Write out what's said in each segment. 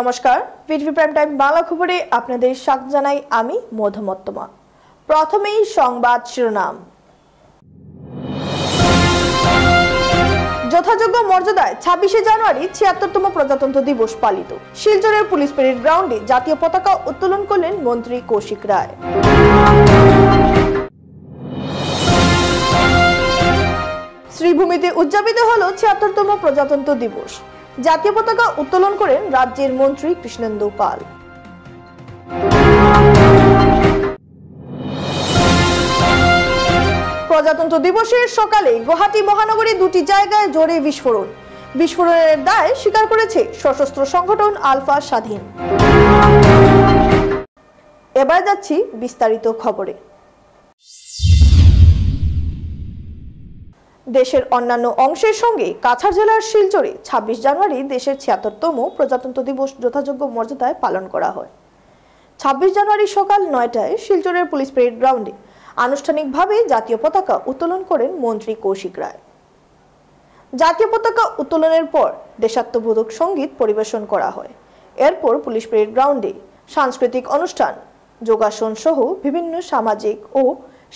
নমস্কার, VTV prime time Bangla খবরে আপনাদের স্বাগত জানাই আমি মধুমত্তমা। প্রথমেই সংবাদ শিরোনাম। যথাযোগ্য মর্যাদায় 26শে জানুয়ারি ৭৬তম প্রজাতন্ত্র দিবস পালিত। শিলচরের পুলিশ প্যারেড গ্রাউন্ডে জাতীয় পতাকা উত্তোলন করলেন মন্ত্রী কৌশিক রায়। শ্রীভূমিতে উদযাপিত হল ৭৬তম প্রজাতন্ত্র দিবস। জাতীয় পতাকা উত্তোলন করেন রাজ্যের মন্ত্রী কৃষ্ণেন্দু পাল। প্রজাতন্ত্র দিবসের সকালে গুয়াহাটি মহানগরীর দুটি জায়গায় জোরে বিস্ফোরণ। বিস্ফোরণের দায় স্বীকার করেছে সশস্ত্র সংগঠন আলফা স্বাধীন। এবার যাচ্ছি বিস্তারিত খবরে। দেশের অন্যান্য অংশের সঙ্গে কাছাড় জেলার শিলচরে ২৬ জানুয়ারি দেশের ৭৬তম প্রজাতন্ত্র দিবস যথাযোগ্য মর্যাদায় পালন করা হয়। ২৬ জানুয়ারি সকাল ৯টায় শিলচরের পুলিশ প্যারেড গ্রাউন্ডে আনুষ্ঠানিকভাবে জাতীয় পতাকা উত্তোলন করেন মন্ত্রী কৌশিক রায়। জাতীয় পতাকা উত্তোলনের পর দেশাত্মবোধক সঙ্গীত পরিবেশন করা হয়। এরপর পুলিশ প্যারেড গ্রাউন্ডে সাংস্কৃতিক অনুষ্ঠান, যোগাসন সহ বিভিন্ন সামাজিক ও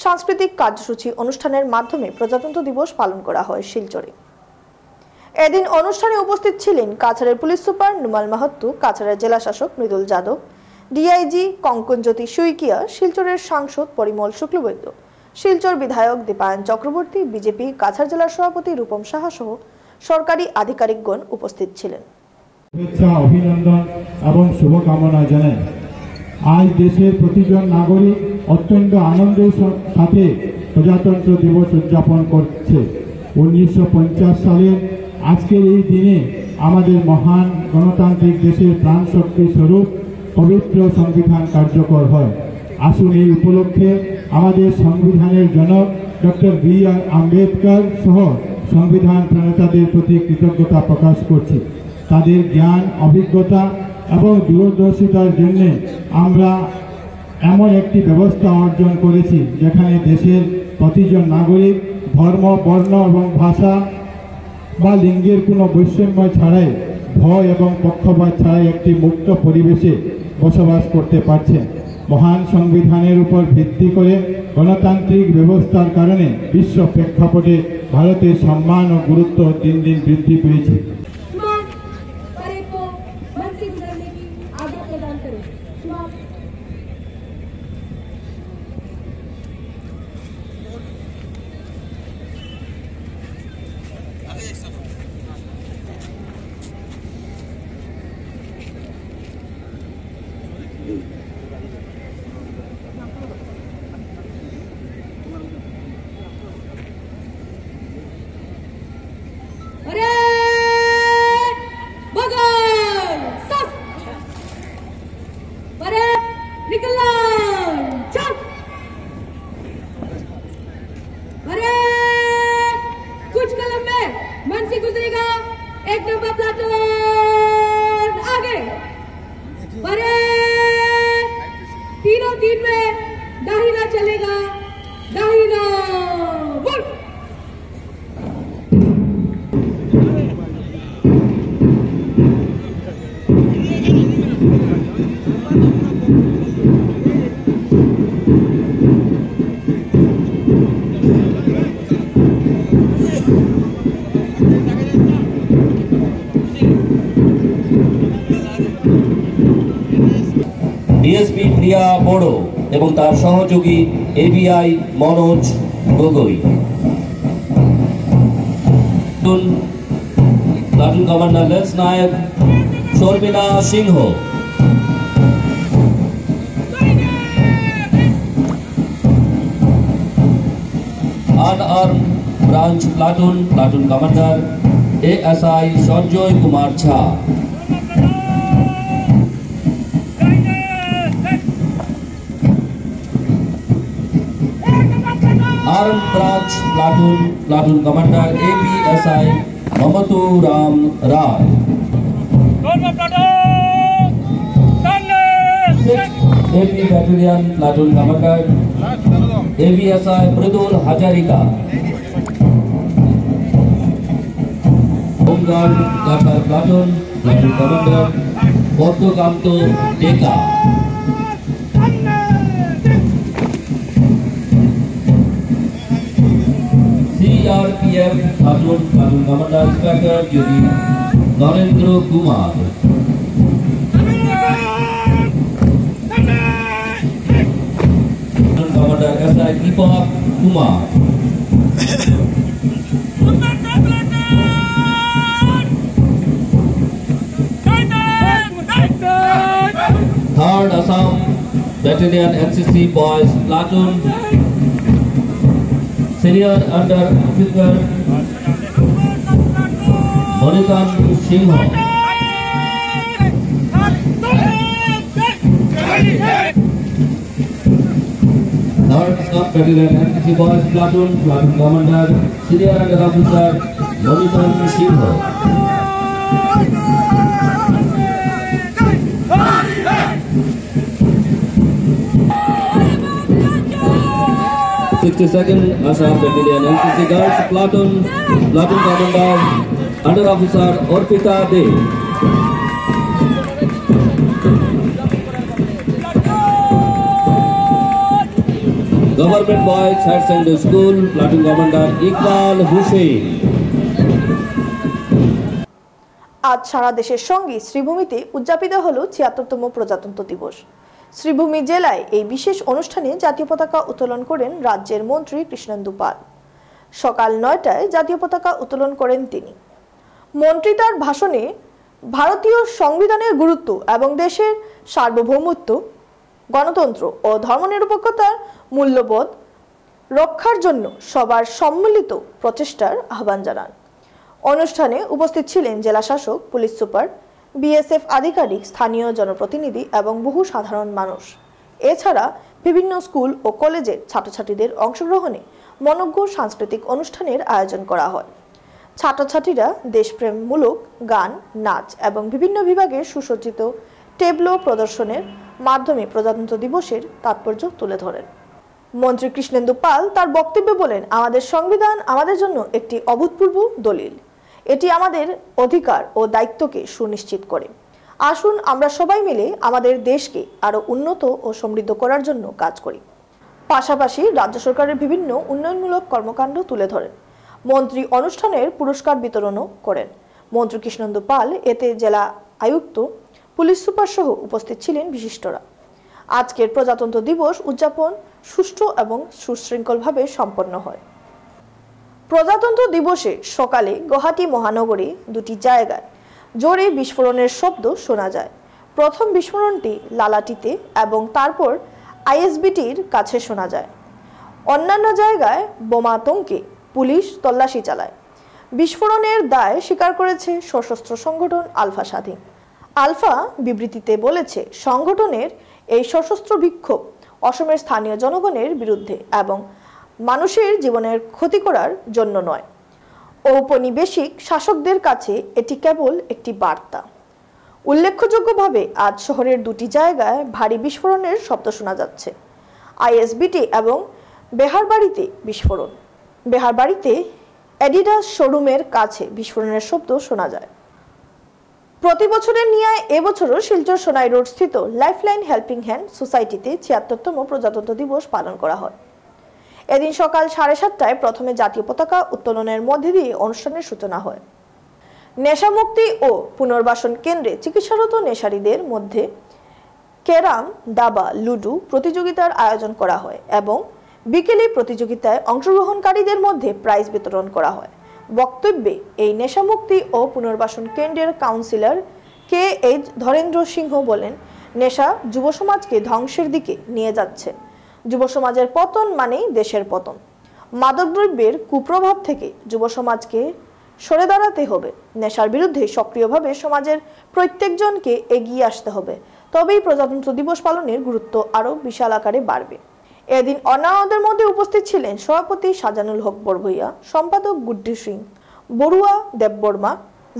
সাংস্কৃতিক কার্যসূচি অনুষ্ঠানের মাধ্যমে প্রজাতন্ত্র দিবস পালন করা হয় শিলচরে। এদিন অনুষ্ঠানে উপস্থিত ছিলেন কাছাড়ের পুলিশ সুপার নুমাল মাহাত্তু, কাছাড়ের জেলা শাসক মৃদুল যাদব, ডিআইজি কঙ্কনজ্যোতি সুইকিয়া, শিলচরের সাংসদ পরিমল শুক্লবৈদ্য, শিলচর বিধায়ক দীপায়ন চক্রবর্তী, বিজেপি কাছাড় জেলার সভাপতি রূপম সাহা সহ সরকারি আধিকারিকগণ উপস্থিত ছিলেন। শুভেচ্ছা, অভিনন্দন এবং শুভকামনা জানাই। আজ দেশের প্রতিজন নাগরিক অত্যন্ত আনন্দের সাথে প্রজাতন্ত্র দিবস উদযাপন করছে। ১৯৫০ সালের আজকের এই দিনে আমাদের মহান গণতান্ত্রিক দেশের প্রাণশক্তি স্বরূপ পবিত্র সংবিধান কার্যকর হয়। আসুন এই উপলক্ষে আমাদের সংবিধানের জনক ডক্টর বি.আর. আম্বেদকর সহ সংবিধান প্রণেতাদের প্রতি কৃতজ্ঞতা প্রকাশ করছি। তাদের জ্ঞান, অভিজ্ঞতা এবং দূরদর্শিতার জন্য আমরা এমন একটি ব্যবস্থা অর্জন করেছি যেখানে দেশের প্রতিজন নাগরিক ধর্ম, বর্ণ এবং ভাষা বা লিঙ্গের কোনো বৈষম্য ছাড়াই, ভয় এবং পক্ষপাত ছাড়াই একটি মুক্ত পরিবেশে বসবাস করতে পারছেন। মহান সংবিধানের উপর ভিত্তি করে গণতান্ত্রিক ব্যবস্থার কারণে বিশ্ব প্রেক্ষাপটে ভারতের সম্মান ও গুরুত্ব দিন দিন বৃদ্ধি পেয়েছে। एक नंबर प्लाटून आगे बड़े तीनों तीन में दाहिना चलेगा, दाहिना बोल। ডিএসপি প্রিয়া বড়ো এবং তার সহযোগী ABI Manoj Gogoi, platoon commander lance naik Sharmila Singha, unarm branch platoon commander ASI Sanjay Kumar Jha, arm branch platoon commander APSI Mamtu Ram Rai, AP battalion platoon commander AVSI Mridul Hazarika, home guard platoon commander Padmakanta Teka, CRPF platoon commander inspector যদি Narendra Kumar, commander SI Dipak Kumar, Third Assam Battalion NCC Boys Platoon, Senior Under Officer Monikan Singh, Third Assam Battalion NCC Boys Platoon, Platoon Commander Senior Under Officer Monikan Singh. 62nd Assam Battalion NCC Girls Platoon Commander Under Officer Orpita De, Government Boys Higher Secondary School Platoon Commander Iqbal Hussain. আজ সারা দেশের সঙ্গে শ্রীভূমিতে উদযাপিত হলো ৭৬তম প্রজাতন্ত্র দিবস। শ্রীভূমি জেলায় এই বিশেষ অনুষ্ঠানে জাতীয় পতাকা উত্তোলন করেন রাজ্যের মন্ত্রী কৃষ্ণেন্দু পাল। সকাল ৯টায় জাতীয় পতাকা উত্তোলন করেন তিনি। মন্ত্রী তার ভাষণে ভারতীয় সংবিধানের গুরুত্ব এবং দেশের সার্বভৌমত্ব, গণতন্ত্র ও ধর্মনিরপেক্ষতার মূল্যবোধ রক্ষার জন্য সবার সম্মিলিত প্রচেষ্টার আহ্বান জানান। অনুষ্ঠানে উপস্থিত ছিলেন জেলা শাসক, পুলিশ সুপার, বিএসএফ আধিকারিক, স্থানীয় জনপ্রতিনিধি এবং বহু সাধারণ মানুষ। এছাড়া বিভিন্ন স্কুল ও কলেজের ছাত্রছাত্রীদের অংশগ্রহণে মনোজ্ঞ সাংস্কৃতিক অনুষ্ঠানের আয়োজন করা হয়। ছাত্রছাত্রীরা দেশপ্রেমমূলক গান, নাচ এবং বিভিন্ন বিভাগের সুসজ্জিত টেবলো প্রদর্শনের মাধ্যমে প্রজাতন্ত্র দিবসের তাৎপর্য তুলে ধরেন। মন্ত্রী কৃষ্ণেন্দু পাল তার বক্তব্যে বলেন, আমাদের সংবিধান আমাদের জন্য একটি অভূতপূর্ব দলিল। এটি আমাদের অধিকার ও দায়িত্বকে সুনিশ্চিত করে। আসুন আমরা সবাই মিলে আমাদের দেশকে আরো উন্নত ও সমৃদ্ধ করার জন্য কাজ করি। পাশাপাশি রাজ্য সরকারের বিভিন্ন উন্নয়নমূলক কর্মকাণ্ড তুলে ধরেন। মন্ত্রী অনুষ্ঠানের পুরস্কার বিতরণও করেন। মন্ত্রী কৃষ্ণেন্দু পাল এতে জেলা আয়ুক্ত, পুলিশ সুপার সহ উপস্থিত ছিলেন বিশিষ্টরা। আজকের প্রজাতন্ত্র দিবস উদযাপন সুষ্ঠু এবং সুশৃঙ্খলভাবে সম্পন্ন হয়। প্রজাতন্ত্র দিবসে সকালে গুয়াহাটি মহানগরে দুটি জায়গায় জোরে বিস্ফোরণের শব্দ শোনা যায়। প্রথম বিস্ফোরণটি লালাটিতে এবং তারপর আইএসবিটির কাছে শোনা যায়। অন্যান্য জায়গায় বোমা আতঙ্কে পুলিশ তল্লাশি চালায়। বিস্ফোরণের দায় স্বীকার করেছে সশস্ত্র সংগঠন আলফা স্বাধীন। আলফা বিবৃতিতে বলেছে, সংগঠনের এই সশস্ত্র বিক্ষোভ অসমের স্থানীয় জনগণের বিরুদ্ধে এবং মানুষের জীবনের ক্ষতি করার জন্য নয়। ঔপনিবেশিক শাসকদের কাছে এটি কেবল একটি বার্তা। উল্লেখযোগ্যভাবে আজ শহরের দুটি জায়গায় ভারী বিস্ফোরণের শব্দ শোনা যাচ্ছে। আইএসবিটি এবং বেহারবাড়িতে বিস্ফোরণ। বেহারবাড়িতে অ্যাডিডাস শোরুমের কাছে বিস্ফোরণের শব্দ শোনা যায়। প্রতি বছরের ন্যায় এবছরও শিলচর সোনাই রোড স্থিত লাইফলাইন হেল্পিং হ্যান্ড সোসাইটিতে ৭৬তম প্রজাতন্ত্র দিবস পালন করা হয়। এদিন সকাল 7:30টায় প্রথমে জাতীয় পতাকা উত্তোলনের মধ্যে দিয়ে অনুষ্ঠানের সূচনা হয়। নেশামুক্তি ও পুনর্বাসন কেন্দ্রে চিকিৎসারত নেশারীদের মধ্যে ক্যারাম, দাবা, লুডু প্রতিযোগিতার আয়োজন করা হয় এবং বিকেলে প্রতিযোগিতায় অংশগ্রহণকারীদের মধ্যে প্রাইজ বিতরণ করা হয়। বক্তব্যে এই নেশামুক্তি ও পুনর্বাসন কেন্দ্রের কাউন্সিলর KH ধরেন্দ্র সিংহ বলেন, নেশা যুব সমাজকে ধ্বংসের দিকে নিয়ে যাচ্ছে। যুব সমাজের পতন মানেই দেশের পতন। মাদকদ্রব্যের কুপ্রভাব থেকে যুব সমাজকে সরে দাঁড়াতে হবে। নেশার বিরুদ্ধে সক্রিয়ভাবে সমাজের প্রত্যেকজনকে এগিয়ে আসতে হবে। তবেই প্রজাতন্ত্র দিবস পালনের গুরুত্ব আরও বিশাল আকারে বাড়বে। এদিন অন্যান্যদের মধ্যে উপস্থিত ছিলেন সভাপতি শাহজানুল হক বড়ভূইয়া, সম্পাদক গুড্ডু সিং, বড়ুয়া দেববর্মা,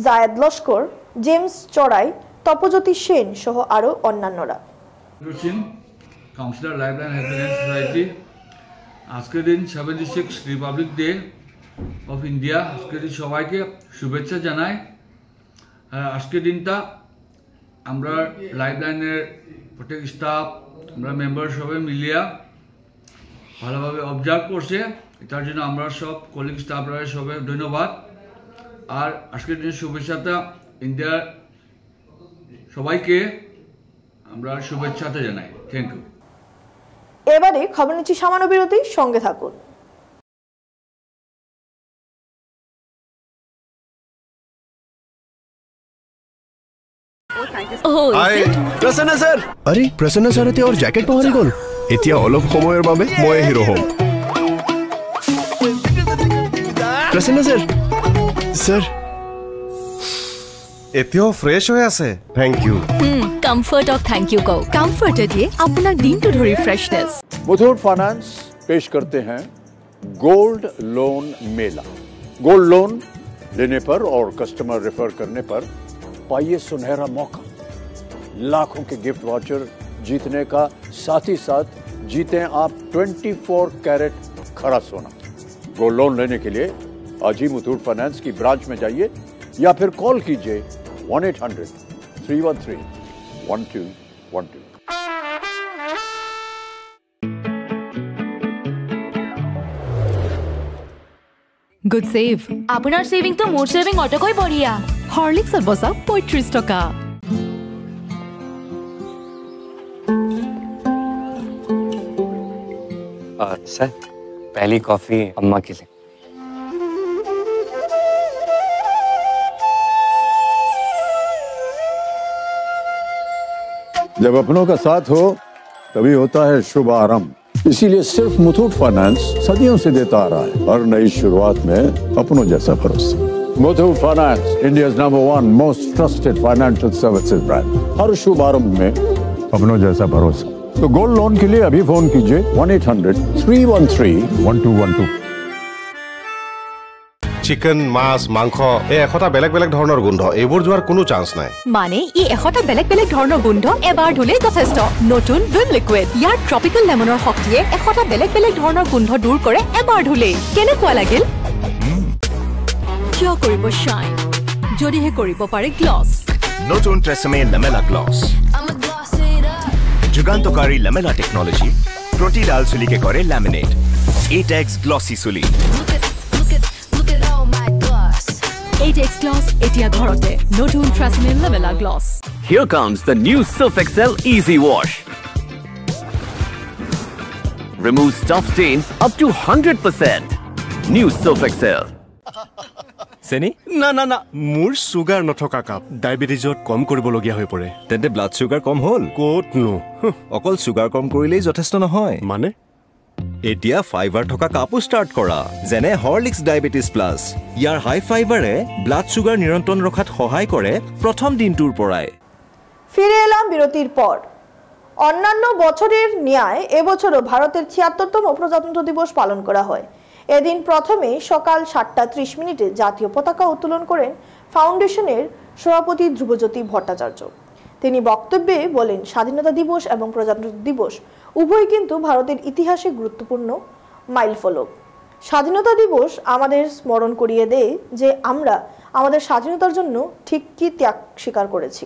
জায়েদ লস্কর, জেমস চড়াই, তপজ্যোতি সেন সহ আরও অন্যান্যরা। Councillor lifeline helping hand society, আজকের দিন 76 রিপাবলিক ডে অফ ইন্ডিয়া। আজকের দিন সবাইকে শুভেচ্ছা জানাই। আজকের দিনটা আমরা লাইফলাইনের প্রত্যেক স্টাফ আমরা মেম্বার সবাই মিলিয়া ভালোভাবে অবজার্ভ করছে, এটার জন্য আমরা সব কলিগ স্টাফরা সবাই ধন্যবাদ। আর আজকের দিনের শুভেচ্ছাটা ইন্ডিয়ার সবাইকে আমরা শুভেচ্ছাটা জানাই। Thank you. এবারে খবর নিচ্ছি সামান্য বিরতি, সঙ্গে থাকুন। প্ৰসন্ন ছাৰ, আৰে প্ৰসন্ন ছাৰ এতিয়া জেকেট পাহৰি গ'ল। এতিয়া অলপ সময়ৰ বাবে মই হিৰো হ'ম। প্ৰসন্ন ছাৰ, ছাৰ এতিয়াও ফ্ৰেছ হৈ আছে। Thank you. কমফৰ্টক থেংক ইউ কও। কমফৰ্টে দিয়ে আপোনাক দিনটো ধৰি ফ্ৰেছনেছ। मुथूट फाइनेंस पेश करते हैं गोल्ड लोन मेला। गोल्ड लोन लेने पर और कस्टमर रेफर करने पर पाइए सुनहरा मौका, लाखों के गिफ्ट वाउचर जीतने का, साथ ही साथ जीतें आप 24 कैरेट खरा सोना। गोल्ड लोन लेने के लिए आज ही मुथूट फाइनेंस की ब्रांच में जाइए या फिर कॉल कीजिए 1-800-313-1212। Good save. আপোনাৰ সেভিং তো মোৰ সেভিং অটকৈ বঢ়িয়া। হৰলিক্সত বছক 35 টকা। सर पहली कॉफी अम्मा के लिए। जब अपनों का साथ हो तभी होता है शुभ आरंभ। इसीलिए सिर्फ मुथूट फाइनेंस सदियों से देता आ रहा है हर नई शुरुआत में अपनों जैसा भरोसा। Muthoot finance, India number 1 most trusted financial services brand. हर शुभ आरंभ में अपनों जैसा भरोसा। तो गोल्ड लोन के लिए अभी फोन कीजिए 1-800-313-1212। চিকেন, মাছ, মাংস এই এশটা বেলেগ বেলেগ ধৰণৰ গোন্ধ, এইবোৰ যোৱাৰ কোনো চান্স নাই। মানে ই এশটা বেলেগ বেলেগ ধৰণৰ গোন্ধ এবাৰ ধুলে যথেষ্ট। নতুন ভিম লিকুইড, ইয়াৰ ট্ৰপিকেল লেমনৰ শক্তিয়ে এশটা বেলেগ বেলেগ ধৰণৰ গোন্ধ দূৰ কৰে এবাৰ ধুলে। কেনেকুৱা লাগিল? কিয় কৰিব শ্বাইন যদিহে কৰিব পাৰে গ্লছ। নতুন ট্ৰেছমে লেমেলা গ্লছ, যুগান্তকাৰী লেমেলা টেকনলজি, প্ৰতিডাল চুলিকে কৰে লেমিনেট। এটেক্স গ্লছি চুলি। Atex Gloss এতিয়া ঘৰতে। নতুন Tresemme লেমেলা gloss. Here comes the new Surf Excel Easy Wash. Remove stuff stains up to 100%. New Surf Excel. চেনি? না না না, মোৰ সুগাৰ নথকা কাপ ডায়েবেটিছত কম কৰিবলগীয়া হৈ পৰে। তেন্তে ব্লাড সুগাৰ কম হ'ল? ক'তনো, অকল সুগাৰ কম কৰিলেই যথেষ্ট নহয়। মানে এতিয়া ফাইবাৰ থকা কাপো ষ্টাৰ্ট কৰা, যেনে হৰলিক্স ডায়েবেটিছ প্লাছ। ইয়াৰ হাই ফাইবাৰে ব্লাড সুগাৰ নিয়ন্ত্ৰণ ৰখাত সহায় কৰে প্ৰথম দিনটোৰ পৰাই। ফিরে এলাম বিরতির পর। অন্যান্য বছরের ন্যায় এবছরও ভারতের ৭৬তম প্রজাতন্ত্র দিবস পালন করা হয়। এদিন প্রথমে সকাল ৭:৩০ জাতীয় পতাকা উত্তোলন করেন ফাউন্ডেশনের সভাপতি ধ্রুবজ্যোতি ভট্টাচার্য। তিনি বক্তব্যে বলেন, স্বাধীনতা দিবস এবং প্রজাতন্ত্র দিবস উভয় কিন্তু ভারতের ইতিহাসে গুরুত্বপূর্ণ মাইলফলক। স্বাধীনতা দিবস আমাদের স্মরণ করিয়ে দেয় যে আমরা আমাদের স্বাধীনতার জন্য ঠিক কি ত্যাগ স্বীকার করেছি,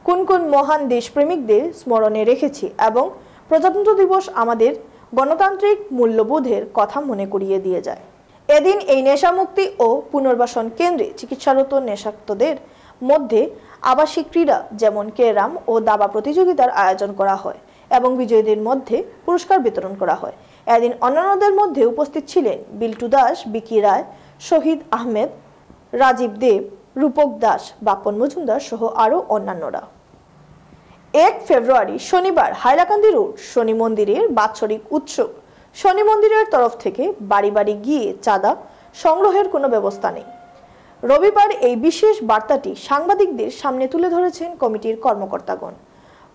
কোন কোন মহান দেশপ্রেমিকদের স্মরণে রেখেছি, এবং প্রজাতন্ত্র দিবস আমাদের গণতান্ত্রিক মূল্যবোধের কথা মনে করিয়ে দিয়ে যায়। এদিন এই নেশামুক্তি ও পুনর্বাসন কেন্দ্রে চিকিৎসারত নেশাক্তদের মধ্যে আবাসিক ক্রীড়া যেমন ক্যারাম ও দাবা প্রতিযোগিতার আয়োজন করা হয় এবং বিজয়ীদের মধ্যে পুরস্কার বিতরণ করা হয়। এদিন অন্যান্যদের মধ্যে উপস্থিত ছিলেন বিল্টু দাস, বিকি রায়, শহীদ আহমেদ, রাজীব দেব, রূপক দাস, বাপন মজুমদার সহ আরও অন্যান্যরা। 1 ফেব্রুয়ারি শনিবার হাইলাকান্দি রোড শনি মন্দিরের বাৎসরিক উৎসব। শনি মন্দিরের তরফ থেকে বাড়ি বাড়ি গিয়ে চাঁদা সংগ্রহের কোনো ব্যবস্থা নেই। রবিবার এই বিশেষ বার্তাটি সাংবাদিকদের সামনে তুলে ধরেছেন কমিটির কর্মকর্তাগণ।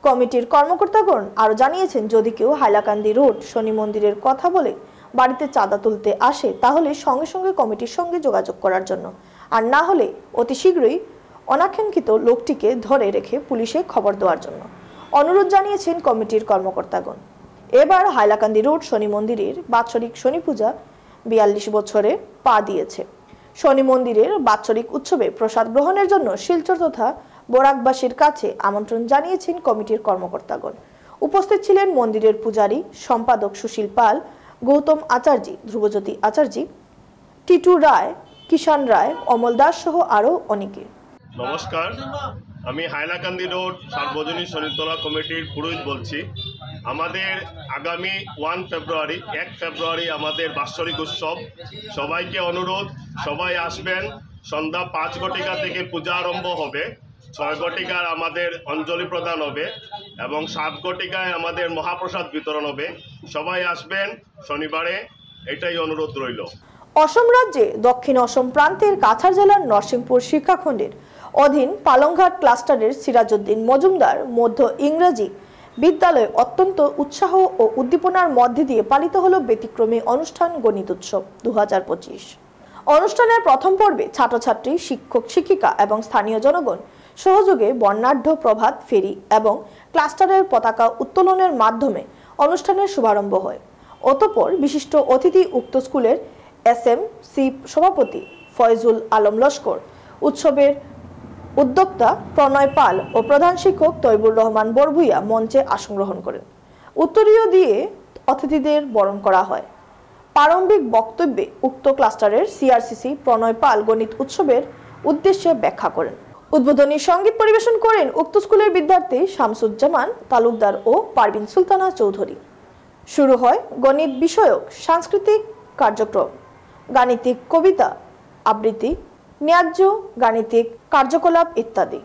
কমিটির কর্মকর্তাগণ আরও জানিয়েছেন, যদি কেউ হাইলাকান্দি রোড শনি মন্দিরের কথা বলে বাড়িতে চাঁদা তুলতে আসে তাহলে সঙ্গে সঙ্গে কমিটির সঙ্গে যোগাযোগ করার জন্য, আর না হলে অতি শীঘ্রই অনাকাঙ্ক্ষিত লোকটিকে ধরে রেখে পুলিশে খবর দেওয়ার জন্য অনুরোধ জানিয়েছেন কমিটির কর্মকর্তাগণ। এবার হাইলাকান্দি রোড শনি মন্দিরের বাৎসরিক শনি পূজা 42 বছরে পা দিয়েছে। শনি মন্দিরের বাৎসরিক উৎসবে প্রসাদ গ্রহণের জন্য শিলচর তথা বরাকবাসীর কাছে আমন্ত্রণ জানিয়েছেন কমিটির কর্মকর্তাগণ। উপস্থিত ছিলেন মন্দিরের পূজারী, সম্পাদক সুশীল পাল, গৌতম আচার্য, ধ্রুবজ্যোতি আচার্য, টিটু রায়, কিষান রায়, অমল দাস সহ আরও অনেকে। নমস্কার, আমি হাইলাকান্দি রোড সার্বজনীন শনিতলা কমিটির পুরোহিত বলছি। আমাদের আগামী 1 ফেব্রুয়ারি আমাদের বাৎসরিক উৎসব। সবাইকে অনুরোধ, সবাই আসবেন। সন্ধ্যা 5 ঘটিকা থেকে পূজা আরম্ভ হবে। 6 ঘটিকার আমাদের অঞ্জলি প্রদান হবে এবং 7 ঘটিকায় আমাদের মহাপ্রসাদ বিতরণ হবে। সবাই আসবেন শনিবারে, এটাই অনুরোধ রইল। অসম রাজ্যে দক্ষিণ অসম প্রান্তের কাছাড় জেলার নরসিংপুর শিক্ষাখণ্ডের অধীন পালংঘাট ক্লাস্টারের সিরাজউদ্দিন মজুমদার মধ্য ইংরেজি বিদ্যালয়ে অত্যন্ত উৎসাহ ও উদ্দীপনার মধ্যে দিয়ে পালিত হলো ব্যতিক্রমী অনুষ্ঠান গণিত উৎসব 2025। অনুষ্ঠানের প্রথম পর্বে ছাত্রছাত্রী, শিক্ষক শিক্ষিকা এবং স্থানীয় জনগণ সহযোগে বর্ণাঢ্য প্রভাত ফেরি এবং ক্লাস্টারের পতাকা উত্তোলনের মাধ্যমে অনুষ্ঠানের শুভারম্ভ হয়। অতঃপর বিশিষ্ট অতিথি উক্ত স্কুলের SMC সভাপতি ফয়জুল আলম লস্কর, উৎসবের উদ্যোক্তা প্রণয় পাল ও প্রধান শিক্ষক তৈবুর রহমান বরভুইয়া মঞ্চে আসন গ্রহণ করেন। উত্তরীয় দিয়ে অতিথিদের বরণ করা হয়। প্রারম্ভিক বক্তব্যে উক্ত ক্লাস্টারের CRCC প্রণয় পাল গণিত উৎসবের উদ্দেশ্যে ব্যাখ্যা করেন। উদ্বোধনী সঙ্গীত পরিবেশন করেন উক্ত স্কুলের বিদ্যার্থী শামসুজ্জামান তালুকদার ও পারভিন সুলতানা চৌধুরী। শুরু হয় গণিত বিষয়ক সাংস্কৃতিক কার্যক্রম, গাণিতিক কবিতা আবৃত্তি, ন্যায্য গাণিতিক কার্যকলাপ ইত্যাদি।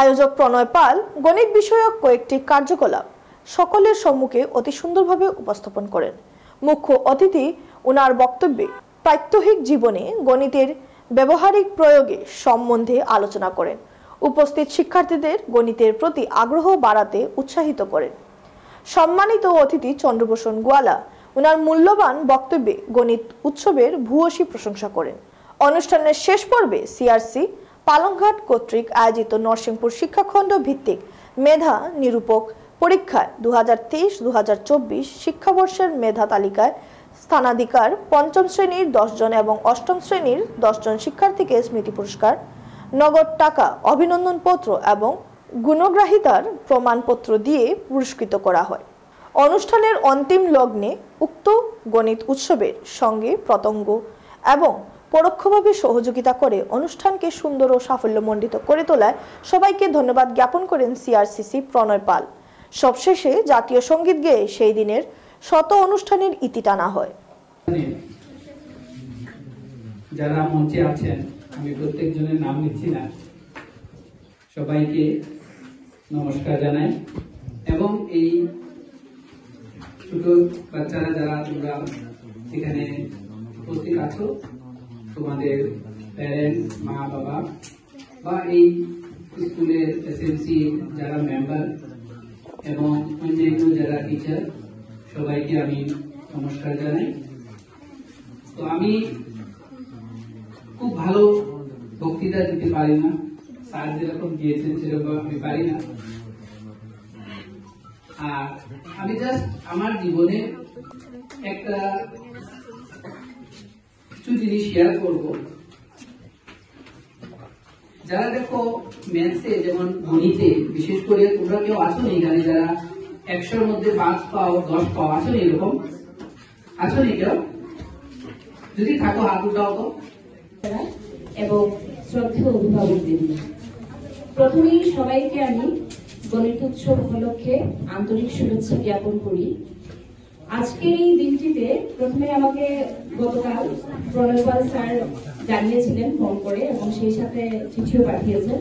আয়োজক প্রণয় পাল গণিত বিষয়ক কয়েকটি কার্যকলাপ সকলের সম্মুখে অতি সুন্দরভাবে উপস্থাপন করেন। মুখ্য অতিথি ওনার বক্তব্যে প্রাত্যহিক জীবনে গণিতের ব্যবহারিক প্রয়োগে সম্বন্ধে আলোচনা করেন। উপস্থিত শিক্ষার্থীদের গণিতের প্রতি আগ্রহ বাড়াতে উৎসাহিত করেন। সম্মানিত অতিথি চন্দ্রভূষণ গোয়ালা ওনার মূল্যবান বক্তব্যে গণিত উৎসবের ভূয়সী প্রশংসা করেন। অনুষ্ঠানের শেষ পর্বে CRC পালংঘাট কর্তৃক আয়োজিত নরসিংপুর শিক্ষাখণ্ড ভিত্তিক মেধা নিরূপক পরীক্ষায় 2023-2024 শিক্ষাবর্ষের মেধা তালিকায় স্থানাধিকার 5ম শ্রেণীর 10 জন এবং 8ম শ্রেণীর 10 জন শিক্ষার্থীকে স্মৃতি পুরস্কার, নগদ টাকা, অভিনন্দন পত্র এবং গুণগ্রাহিতার প্রমাণপত্র দিয়ে পুরস্কৃত করা হয়। অনুষ্ঠানের অন্তিম লগ্নে উক্ত গণিত উৎসবের সঙ্গে প্রতঙ্গ এবং পরোক্ষভাবে সহযোগিতা করে অনুষ্ঠানকে সুন্দর ও সাফল্যমণ্ডিত করে তোলায় সবাইকে ধন্যবাদ জ্ঞাপন করেন CRCC প্রণয় পাল। সবশেষে জাতীয় সঙ্গীত গেয়ে সেই দিনের শত অনুষ্ঠানের ইতি টানা হয়। যারা মঞ্চে আছেন, আমি প্রত্যেকজনের নাম নিচ্ছি না, সবাইকে নমস্কার জানাই এবং এই ছোট বাচ্চারা যারা তোমরা এখানে উপস্থিত আছো, তোমাদের প্যারেন্টস, মা বাবা বা এই স্কুলের SMC যারা মেম্বার এবং অন্যান্য যারা টিচার, সবাইকে আমি নমস্কার জানাই। তো আমি খুব ভালো বক্তৃতা দিতে পারি না, স্যার যেরকম দিয়েছেন সেরকম আমি পারি না। আর আমি জাস্ট আমার জীবনে একটা কিছু জিনিস শেয়ার করব। যারা দেখো ম্যাথসে যেমন গণিতে বিশেষ করে তোমরা কেউ আছো নি এখানে যারা 100-র মধ্যে 5 পাও 10 পাও, আছো নি এরকম? আছো নি কেউ? যদি থাকো হাত উঠাও তো। এবং শ্রদ্ধেয় অভিভাবকদের প্রথমেই সবাইকে আমি গণিত উৎসব উপলক্ষে আন্তরিক শুভেচ্ছা জ্ঞাপন করি। আজকের এই দিনটিতে প্রথমে আমাকে গতকাল প্রণয় পাল স্যার জানিয়েছিলেন ফোন করে এবং সেই সাথে চিঠিও পাঠিয়েছেন।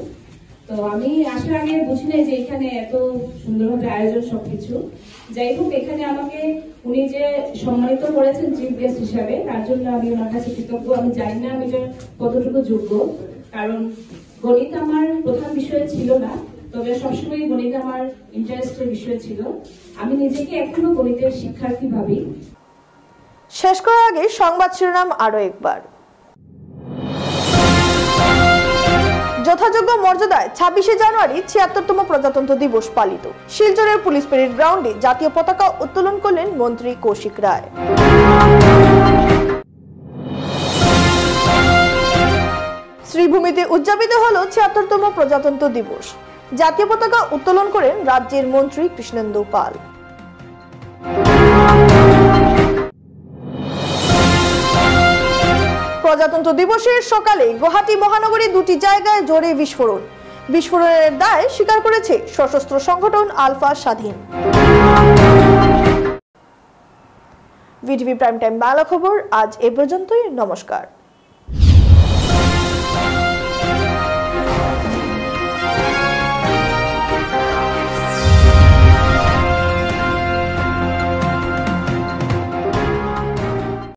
তো আমি আসার আগে বুঝি নাই যে এখানে এত সুন্দরভাবে আয়োজন সবকিছু। যাই হোক, এখানে আমাকে উনি যে সম্মানিত করেছেন চিফ গেস্ট হিসাবে, তার জন্য আমি ওনার কাছে কৃতজ্ঞ। আমি জানি না আমি যে কতটুকু যোগ্য, কারণ গণিত আমার প্রধান বিষয় ছিল না, তবে সবসময় গণিত আমার ইন্টারেস্টের বিষয় ছিল। আমি নিজেকে এখনো গণিতের শিক্ষার্থী ভাবি। শেষ করার আগে সংবাদ শিরোনাম আরো একবার। যথাযোগ্য মর্যাদায় 26শে জানুয়ারি ৭৬তম প্রজাতন্ত্র দিবস পালিত। শিলচরের পুলিশ প্যারেড গ্রাউন্ডে জাতীয় পতাকা উত্তোলন করলেন মন্ত্রী কৌশিক রায়। শ্রীভূমিতে উদযাপিত হলো ৭৬তম প্রজাতন্ত্র দিবস। জাতীয় পতাকা উত্তোলন করেন রাজ্যের মন্ত্রী কৃষ্ণেন্দু পাল। প্রজাতন্ত্র দিবসের সকালে গুয়াহাটি মহানগরী দুটি জায়গায় জোরে বিস্ফোরণ। বিস্ফোরণের দায় স্বীকার করেছে সশস্ত্র সংগঠন আলফা স্বাধীন। ভিটিভি প্রাইম টাইম বাংলা খবর আজ এ পর্যন্তই। নমস্কার।